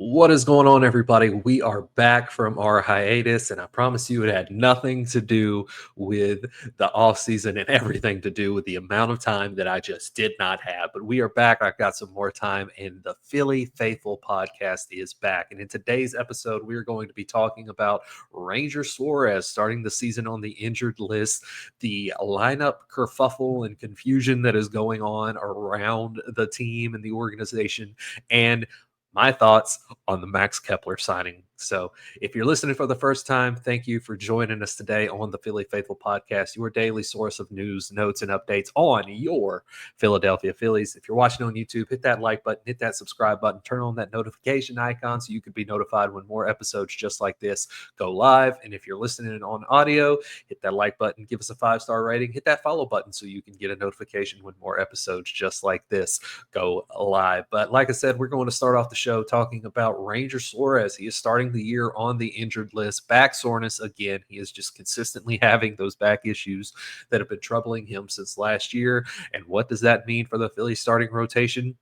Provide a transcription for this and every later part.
What is going on, everybody? We are back from our hiatus, and I promise you it had nothing to do with the offseason and everything to do with the amount of time that I just did not have. But we are back. I've got some more time, and the Philly Phaitful Podcast is back. And in today's episode, we are going to be talking about Ranger Suarez starting the season on the injured list, the lineup kerfuffle and confusion that is going on around the team and the organization, and my thoughts on the Max Kepler signing. So, if you're listening for the first time, thank you for joining us today on the Philly Phaitful Podcast, your daily source of news, notes, and updates on your Philadelphia Phillies. If you're watching on YouTube, hit that like button, hit that subscribe button, turn on that notification icon so you can be notified when more episodes just like this go live. And if you're listening on audio, hit that like button, give us a 5-star rating, hit that follow button so you can get a notification when more episodes just like this go live. But like I said, we're going to start off the show talking about Ranger Suarez. He is starting the year on the injured list. Back soreness again. He is just consistently having those back issues that have been troubling him since last year. And what does that mean for the Phillies starting rotation?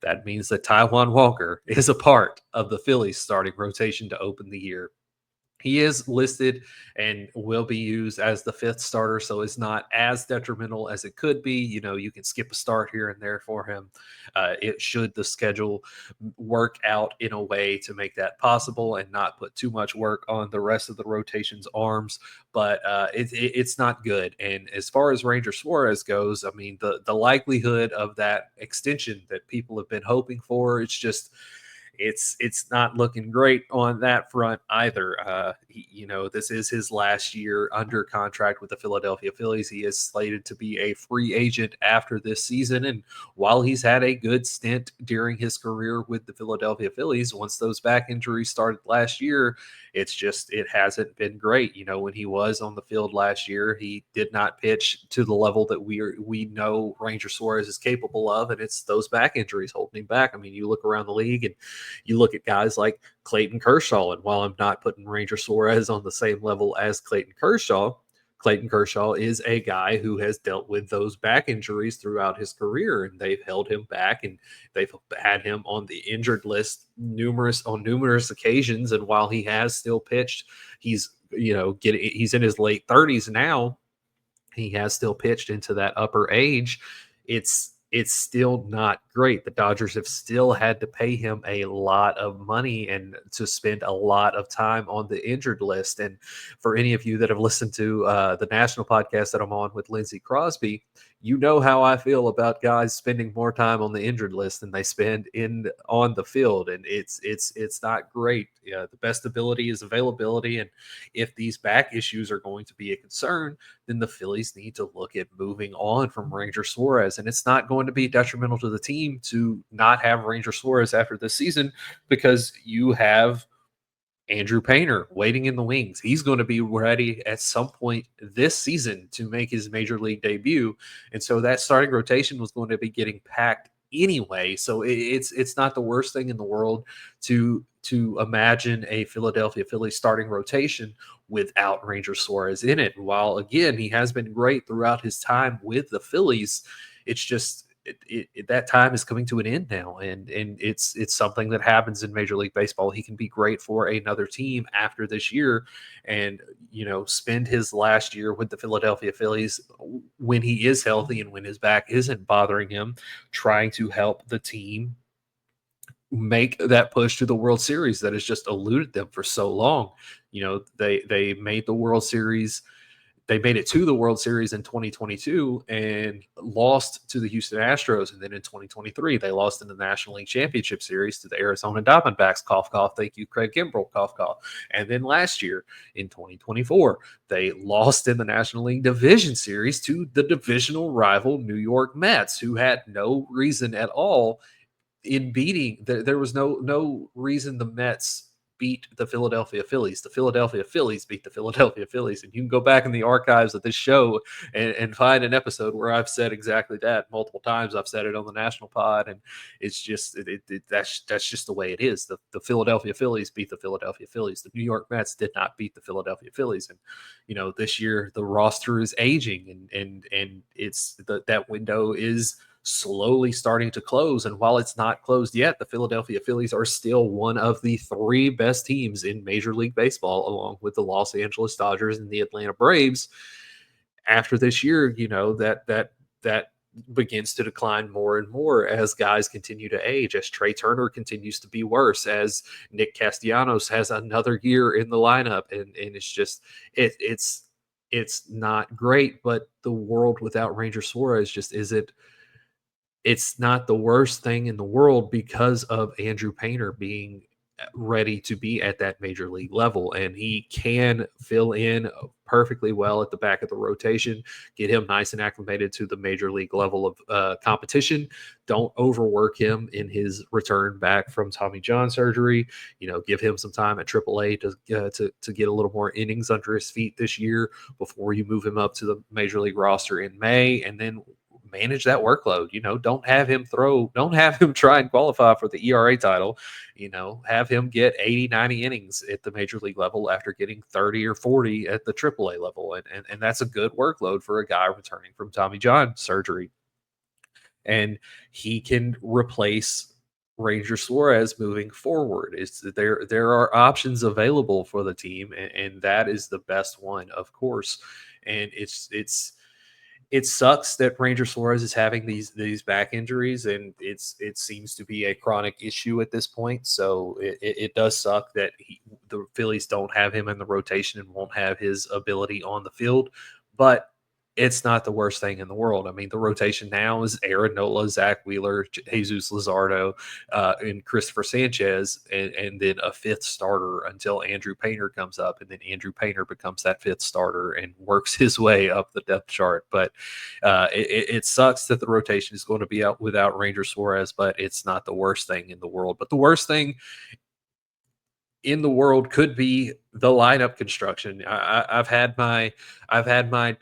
That means that Taijuan Walker is a part of the Phillies starting rotation to open the year. He is listed and will be used as the fifth starter, so it's not as detrimental as it could be. You know, you can skip a start here and there for him. It should the schedule work out in a way to make that possible and not put too much work on the rest of the rotation's arms. But it's not good. And as far as Ranger Suarez goes, I mean, the likelihood of that extension that people have been hoping for, it's not looking great on that front either. This is his last year under contract with the Philadelphia Phillies. He is slated to be a free agent after this season. And while he's had a good stint during his career with the Philadelphia Phillies, once those back injuries started last year, it hasn't been great. You know, when he was on the field last year, he did not pitch to the level that we know Ranger Suarez is capable of, and it's those back injuries holding him back. I mean, you look around the league and you look at guys like Clayton Kershaw, and while I'm not putting Ranger Suarez on the same level as Clayton Kershaw is a guy who has dealt with those back injuries throughout his career, and they've held him back, and they've had him on the injured list numerous occasions. And while he has still pitched, he's in his late 30s now. He has still pitched into that upper age. It's still not great. The Dodgers have still had to pay him a lot of money and to spend a lot of time on the injured list. And for any of you that have listened to the national podcast that I'm on with Lindsey Crosby, you know how I feel about guys spending more time on the injured list than they spend on the field, and it's not great. Yeah, the best ability is availability, and if these back issues are going to be a concern, then the Phillies need to look at moving on from Ranger Suarez. And it's not going to be detrimental to the team to not have Ranger Suarez after this season, because you have Andrew Painter waiting in the wings. He's going to be ready at some point this season to make his major league debut. And so that starting rotation was going to be getting packed anyway. So it's not the worst thing in the world to imagine a Philadelphia Phillies starting rotation without Ranger Suarez in it. While again, he has been great throughout his time with the Phillies, it's just that time is coming to an end now, and it's something that happens in Major League Baseball. He can be great for another team after this year, and spend his last year with the Philadelphia Phillies when he is healthy and when his back isn't bothering him, trying to help the team make that push to the World Series that has just eluded them for so long. They made the World Series. They made it to the World Series in 2022 and lost to the Houston Astros. And then in 2023, they lost in the National League Championship Series to the Arizona Diamondbacks. Cough, cough. Thank you, Craig Kimbrell. Cough, cough. And then last year in 2024, they lost in the National League Division Series to the divisional rival New York Mets, who had no reason at all in beating. There was no reason the Mets beat the Philadelphia Phillies. The Philadelphia Phillies beat the Philadelphia Phillies. And you can go back in the archives of this show and find an episode where I've said exactly that multiple times. I've said it on the national pod, and it's just that's just the way it is. The Philadelphia Phillies beat the Philadelphia Phillies. The New York Mets did not beat the Philadelphia Phillies. And this year the roster is aging, and it's that window is slowly starting to close. And while it's not closed yet, the Philadelphia Phillies are still one of the three best teams in Major League Baseball, along with the Los Angeles Dodgers and the Atlanta Braves. After this year, that begins to decline more and more as guys continue to age, as Trey Turner continues to be worse, as Nick Castellanos has another year in the lineup, and it's just it's not great. But the world without Ranger Suarez just isn't. It's not the worst thing in the world because of Andrew Painter being ready to be at that major league level, and he can fill in perfectly well at the back of the rotation, get him nice and acclimated to the major league level of competition. Don't overwork him in his return back from Tommy John surgery. Give him some time at AAA to get a little more innings under his feet this year before you move him up to the major league roster in May, and then manage that workload. Don't have him try and qualify for the ERA title. Have him get 80, 90 innings at the major league level after getting 30 or 40 at the AAA level. And that's a good workload for a guy returning from Tommy John surgery. And he can replace Ranger Suarez moving forward. There are options available for the team, and that is the best one, of course. And it sucks that Ranger Suarez is having these back injuries, and it seems to be a chronic issue at this point. So it does suck that the Phillies don't have him in the rotation and won't have his ability on the field. But it's not the worst thing in the world. I mean, the rotation now is Aaron Nola, Zach Wheeler, Jesus Luzardo, and Christopher Sanchez, and then a fifth starter until Andrew Painter comes up, and then Andrew Painter becomes that fifth starter and works his way up the depth chart. But it sucks that the rotation is going to be out without Ranger Suarez, but it's not the worst thing in the world. But the worst thing in the world could be the lineup construction. I've had my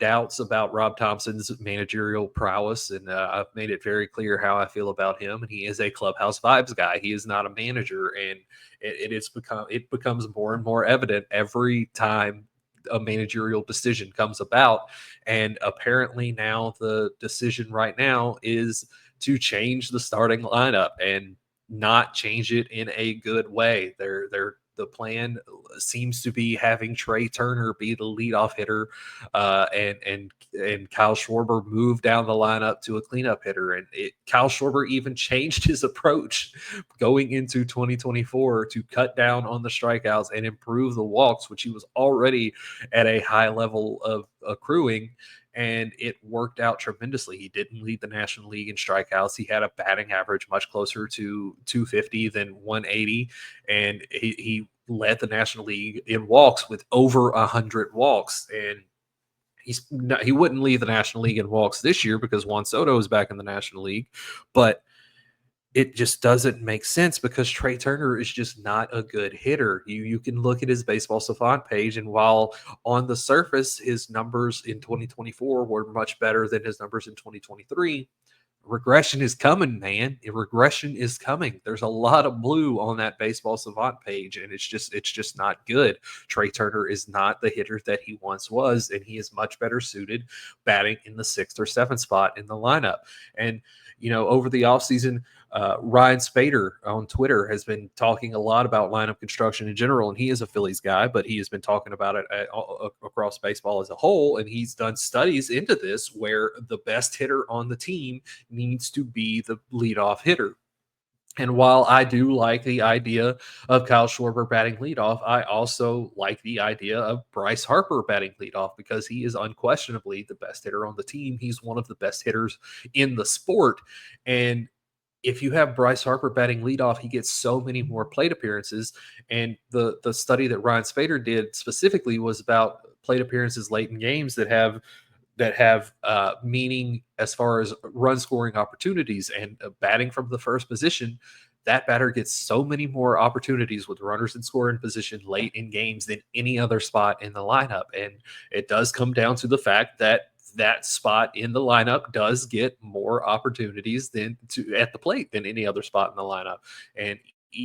doubts about Rob Thompson's managerial prowess, and I've made it very clear how I feel about him. And he is a clubhouse vibes guy. He is not a manager, and it becomes more and more evident every time a managerial decision comes about. And apparently now the decision right now is to change the starting lineup and not change it in a good way. The plan seems to be having Trey Turner be the leadoff hitter, and Kyle Schwarber move down the lineup to a cleanup hitter. And Kyle Schwarber even changed his approach going into 2024 to cut down on the strikeouts and improve the walks, which he was already at a high level of accruing. And it worked out tremendously. He didn't lead the National League in strikeouts. He had a batting average much closer to 250 than 180, and he led the National League in walks with over 100 walks. And he wouldn't lead the National League in walks this year because Juan Soto is back in the National League, but it just doesn't make sense because Trey Turner is just not a good hitter. You can look at his baseball savant page, and while on the surface his numbers in 2024 were much better than his numbers in 2023, regression is coming, man. Regression is coming. There's a lot of blue on that baseball savant page, and it's just not good. Trey Turner is not the hitter that he once was, and he is much better suited batting in the sixth or seventh spot in the lineup. And over the offseason, Ryan Spader on Twitter has been talking a lot about lineup construction in general, and he is a Phillies guy, but he has been talking about it across baseball as a whole, and he's done studies into this where the best hitter on the team needs to be the leadoff hitter. And while I do like the idea of Kyle Schwarber batting leadoff, I also like the idea of Bryce Harper batting leadoff because he is unquestionably the best hitter on the team. He's one of the best hitters in the sport. And if you have Bryce Harper batting leadoff, he gets so many more plate appearances. And the study that Ryan Spader did specifically was about plate appearances late in games that have meaning as far as run scoring opportunities, and batting from the first position. That batter gets so many more opportunities with runners in scoring position late in games than any other spot in the lineup. And it does come down to the fact that spot in the lineup does get more opportunities at the plate than any other spot in the lineup. And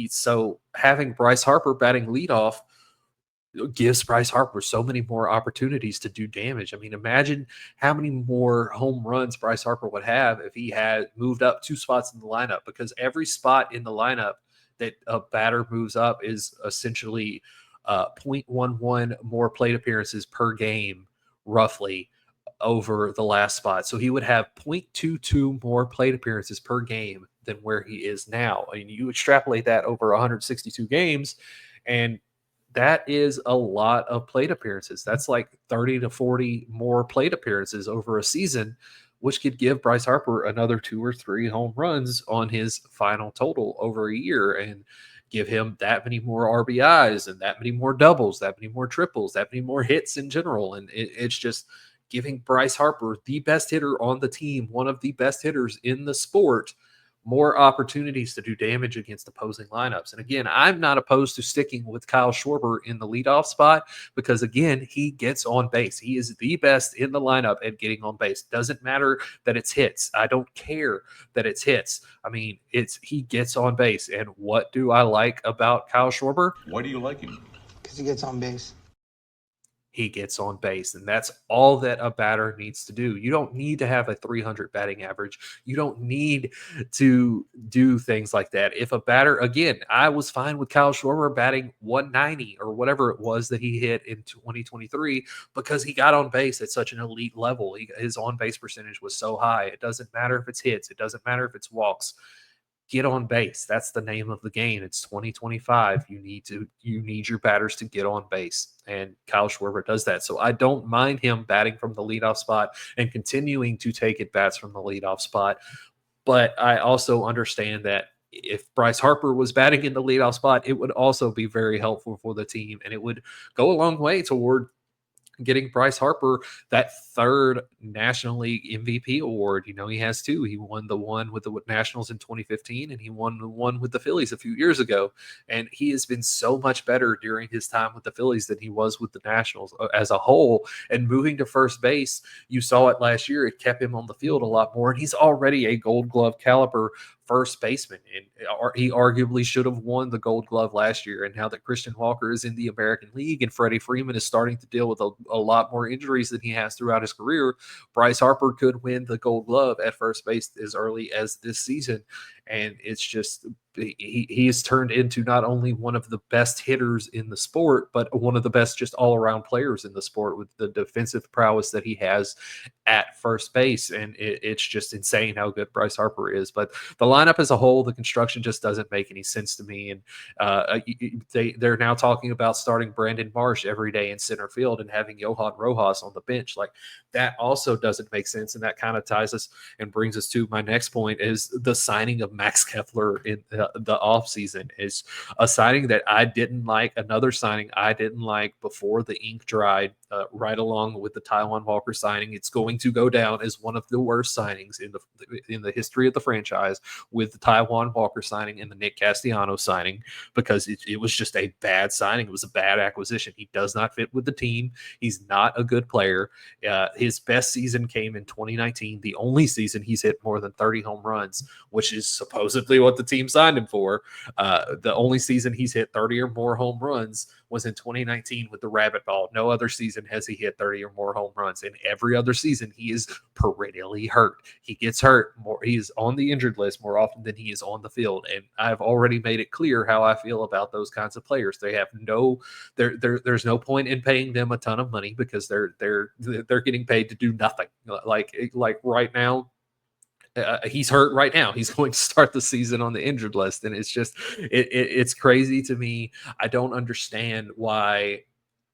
so having Bryce Harper batting leadoff gives Bryce Harper so many more opportunities to do damage. I mean, imagine how many more home runs Bryce Harper would have if he had moved up 2 spots in the lineup, because every spot in the lineup that a batter moves up is essentially 0.11 more plate appearances per game, roughly, over the last spot. So he would have 0.22 more plate appearances per game than where he is now. I mean, you extrapolate that over 162 games, and that is a lot of plate appearances. That's like 30 to 40 more plate appearances over a season, which could give Bryce Harper another 2 or 3 home runs on his final total over a year, and give him that many more RBIs and that many more doubles, that many more triples, that many more hits in general. And it's just giving Bryce Harper, the best hitter on the team, one of the best hitters in the sport, more opportunities to do damage against opposing lineups. And again, I'm not opposed to sticking with Kyle Schwarber in the leadoff spot, because again, he gets on base. He is the best in the lineup at getting on base. Doesn't matter that it's hits. I don't care that it's hits. I mean, he gets on base. And what do I like about Kyle Schwarber? Why do you like him? Because he gets on base. He gets on base. And that's all that a batter needs to do. You don't need to have a 300 batting average. You don't need to do things like that. If a batter, again, I was fine with Kyle Schwarber batting 190 or whatever it was that he hit in 2023, because he got on base at such an elite level. His on base percentage was so high. It doesn't matter if it's hits. It doesn't matter if it's walks. Get on base. That's the name of the game. It's 2025. You need your batters to get on base, and Kyle Schwarber does that. So I don't mind him batting from the leadoff spot and continuing to take at bats from the leadoff spot. But I also understand that if Bryce Harper was batting in the leadoff spot, it would also be very helpful for the team, and it would go a long way toward getting Bryce Harper that 3rd National League MVP award. He has 2. He won the one with the Nationals in 2015, and he won the one with the Phillies a few years ago. And he has been so much better during his time with the Phillies than he was with the Nationals as a whole. And moving to first base, you saw it last year. It kept him on the field a lot more, and he's already a Gold Glove caliber first baseman, and he arguably should have won the Gold Glove last year. And now that Christian Walker is in the American League and Freddie Freeman is starting to deal with a lot more injuries than he has throughout his career, Bryce Harper could win the Gold Glove at first base as early as this season. And it's just, he has turned into not only one of the best hitters in the sport, but one of the best just all-around players in the sport, with the defensive prowess that he has at first base. And it's just insane how good Bryce Harper is. But the lineup as a whole, the construction just doesn't make any sense to me. And they're now talking about starting Brandon Marsh every day in center field and having Johan Rojas on the bench. Like, that also doesn't make sense. And that kind of ties us and brings us to my next point, is the signing of Max Kepler in the offseason. Is a signing that I didn't like, another signing I didn't like before the ink dried, right along with the Taijuan Walker signing. It's going to go down as one of the worst signings in the history of the franchise, with the Taijuan Walker signing and the Nick Castellanos signing, because it was just a bad signing. It was a bad acquisition. He does not fit with the team. He's not a good player. His best season came in 2019, the only season he's hit more than 30 home runs, which is supposedly what the team signed him for. The only season he's hit 30 or more home runs was in 2019 with the rabbit ball. No other season has he hit 30 or more home runs. And every other season, he is perennially hurt. He gets hurt more. He's on the injured list more often than he is on the field. And I've already made it clear how I feel about those kinds of players. They have there's no point in paying them a ton of money, because they're getting paid to do nothing. Like right now, he's hurt right now. He's going to start the season on the injured list. And it's just, it's crazy to me. I don't understand why,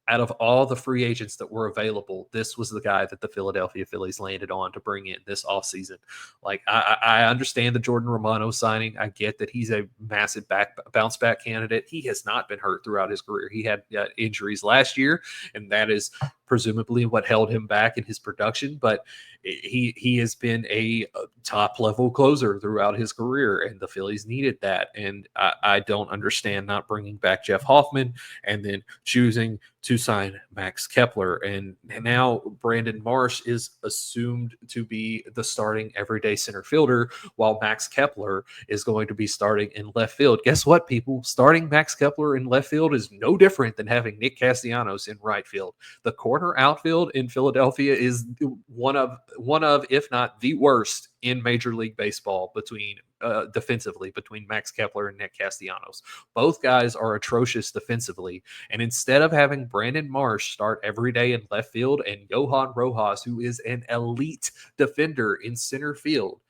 out of all the free agents that were available, this was the guy that the Philadelphia Phillies landed on to bring in this offseason. Like, I understand the Jordan Romano signing. I get that he's a massive bounce back candidate. He has not been hurt throughout his career. He had injuries last year, and that is presumably what held him back in his production. But he has been a top level closer throughout his career, and the Phillies needed that. And I don't understand not bringing back Jeff Hoffman and then choosing to sign Max Kepler. And now Brandon Marsh is assumed to be the starting everyday center fielder, while Max Kepler is going to be starting in left field. Guess what, people? Starting Max Kepler in left field is no different than having Nick Castellanos in right field. The corner outfield in Philadelphia is one of, if not the worst in Major League Baseball between defensively between Max Kepler and Nick Castellanos. Both guys are atrocious defensively. And instead of having Brandon Marsh start every day in left field and Johan Rojas, who is an elite defender in center field,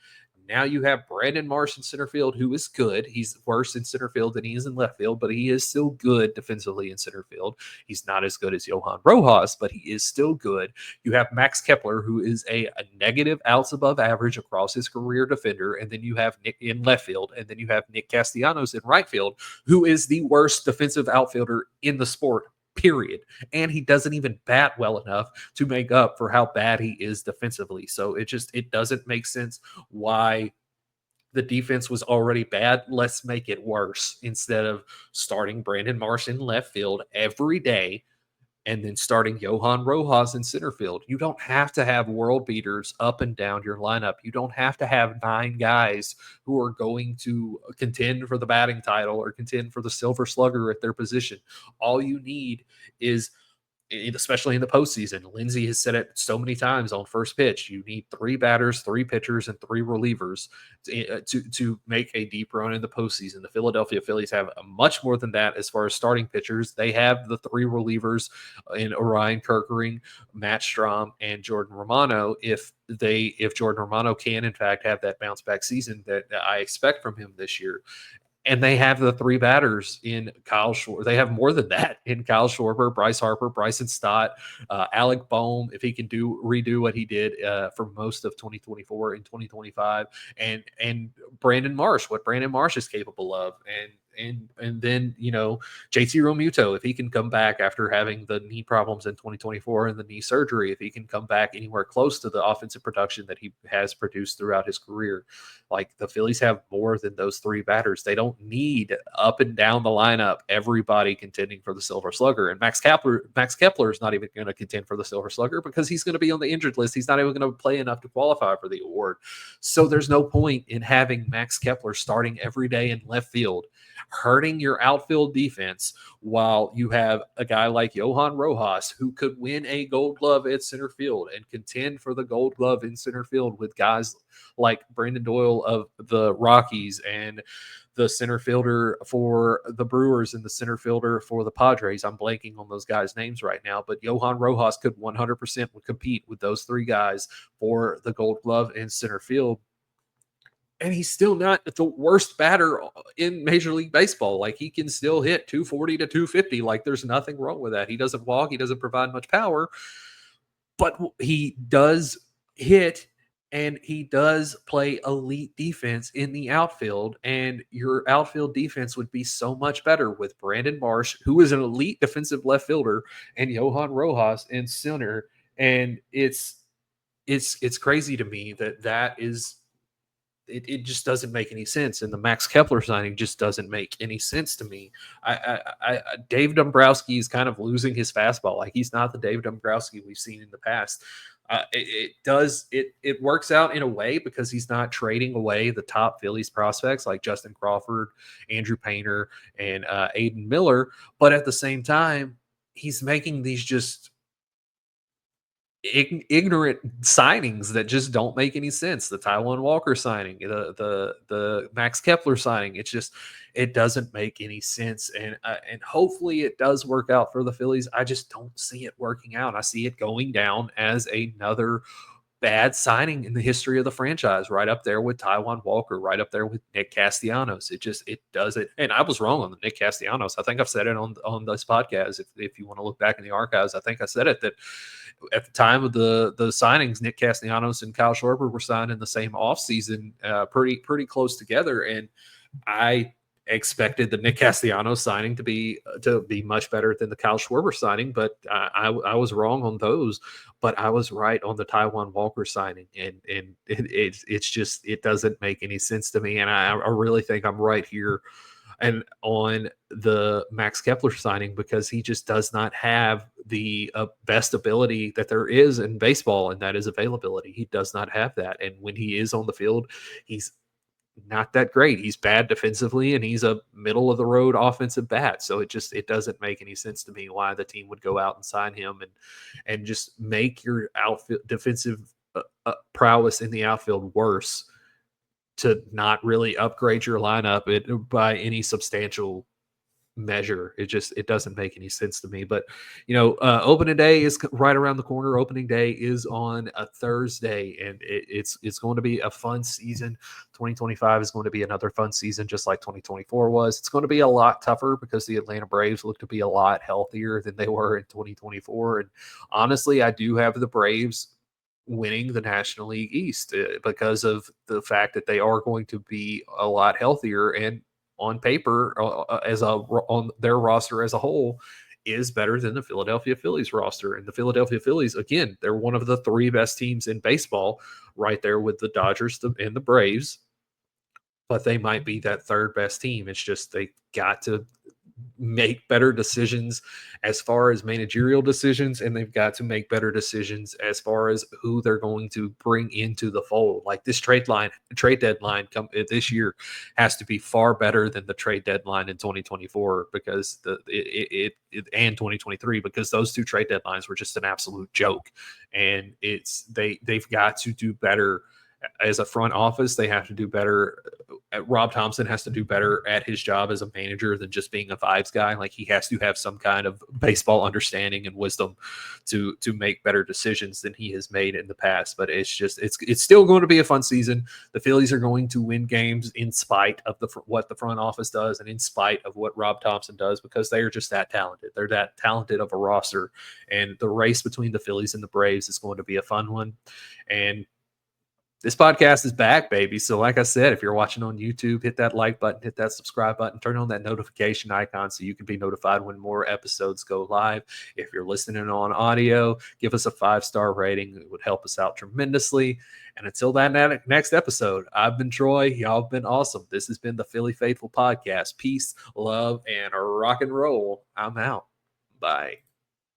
now you have Brandon Marsh in center field, who is good. He's worse in center field than he is in left field, but he is still good defensively in center field. He's not as good as Johan Rojas, but he is still good. You have Max Kepler, who is a negative outs above average across his career defender, and then you have Nick in left field, and then you have Nick Castellanos in right field, who is the worst defensive outfielder in the sport, period. And he doesn't even bat well enough to make up for how bad he is defensively. So it doesn't make sense why the defense was already bad. Let's make it worse instead of starting Brandon Marsh in left field every day and then starting Johan Rojas in center field. You don't have to have world beaters up and down your lineup. You don't have to have 9 guys who are going to contend for the batting title or contend for the Silver Slugger at their position. All you need is, especially in the postseason, Lindsay has said it so many times on First Pitch, you need 3 batters, 3 pitchers, and 3 relievers to make a deep run in the postseason. The Philadelphia Phillies have much more than that as far as starting pitchers. They have the 3 relievers in Orion Kerkering, Matt Strahm, and Jordan Romano. If Jordan Romano can, in fact, have that bounce back season that I expect from him this year. And they have the 3 batters in Kyle Schwarber. They have more than that in Kyle Schwarber, Bryce Harper, Bryson Stott, Alec Boehm, if he can redo what he did for most of 2024 and 2025, and Brandon Marsh, what Brandon Marsh is capable of, and then JT Realmuto, if he can come back after having the knee problems in 2024 and the knee surgery, if he can come back anywhere close to the offensive production that he has produced throughout his career. Like, the Phillies have more than those 3 batters. They don't need up and down the lineup everybody contending for the Silver Slugger. And Max Kepler is not even going to contend for the Silver Slugger because he's going to be on the injured list. He's not even going to play enough to qualify for the award. So there's no point in having Max Kepler starting every day in left field, hurting your outfield defense, while you have a guy like Johan Rojas who could win a Gold Glove at center field and contend for the Gold Glove in center field with guys like Brandon Doyle of the Rockies and the center fielder for the Brewers and the center fielder for the Padres. I'm blanking on those guys' names right now, but Johan Rojas could 100% compete with those 3 guys for the Gold Glove in center field. And he's still not the worst batter in Major League Baseball. Like, he can still hit 240 to 250. Like, there's nothing wrong with that. He doesn't walk. He doesn't provide much power, but he does hit, and he does play elite defense in the outfield. And your outfield defense would be so much better with Brandon Marsh, who is an elite defensive left fielder, and Johan Rojas in center. And it's crazy to me that is. It just doesn't make any sense, and the Max Kepler signing just doesn't make any sense to me. Dave Dombrowski is kind of losing his fastball. Like, he's not the Dave Dombrowski we've seen in the past. It works out in a way because he's not trading away the top Phillies prospects like Justin Crawford, Andrew Painter, and Aiden Miller, but at the same time, he's making these just ignorant signings that just don't make any sense. The Taijuan Walker signing, the Max Kepler signing, it doesn't make any sense. And hopefully it does work out for the Phillies. I just don't see it working out. I see it going down as another bad signing in the history of the franchise, right up there with Taijuan Walker, right up there with Nick Castellanos. It doesn't. And I was wrong on the Nick Castellanos. I think I've said it on this podcast. If you want to look back in the archives, I think I said it, that at the time of the signings, Nick Castellanos and Kyle Schwarber were signed in the same offseason, pretty close together. And expected the Nick Castellanos signing to be much better than the Kyle Schwarber signing, but I was wrong on those. But I was right on the Taiwan Walker signing, and it's just it doesn't make any sense to me, and I really think I'm right here and on the Max Kepler signing because he just does not have the best ability that there is in baseball, and that is availability. He does not have that, and when he is on the field, he's not that great. He's bad defensively, and he's a middle of the road offensive bat. So it doesn't make any sense to me why the team would go out and sign him and just make your outfield defensive prowess in the outfield worse to not really upgrade your lineup by any substantial measure. It doesn't make any sense to me. But opening day is right around the corner. Opening day is on a Thursday, and it's going to be a fun season. 2025 is going to be another fun season, just like 2024 was. It's going to be a lot tougher because the Atlanta Braves look to be a lot healthier than they were in 2024. And honestly, I do have the Braves winning the National League East because of the fact that they are going to be a lot healthier, and on paper, on their roster as a whole, is better than the Philadelphia Phillies roster. And the Philadelphia Phillies, again, they're one of the three best teams in baseball, right there with the Dodgers and the Braves. But they might be that third best team. It's just they got to make better decisions as far as managerial decisions, and they've got to make better decisions as far as who they're going to bring into the fold. Like this trade deadline this year has to be far better than the trade deadline in 2024 because and 2023, because those two trade deadlines were just an absolute joke. And they've got to do better as a front office. They have to do better. Rob Thompson has to do better at his job as a manager than just being a vibes guy. Like he has to have some kind of baseball understanding and wisdom to make better decisions than he has made in the past. But it's still going to be a fun season. The Phillies are going to win games in spite of what the front office does and in spite of what Rob Thompson does, because they are just that talented. They're that talented of a roster, and the race between the Phillies and the Braves is going to be a fun one. And this podcast is back, baby. So like I said, if you're watching on YouTube, hit that like button, hit that subscribe button, turn on that notification icon so you can be notified when more episodes go live. If you're listening on audio, give us a 5-star rating. It would help us out tremendously. And until that next episode, I've been Troy. Y'all have been awesome. This has been the Philly Phaitful Podcast. Peace, love, and rock and roll. I'm out. Bye.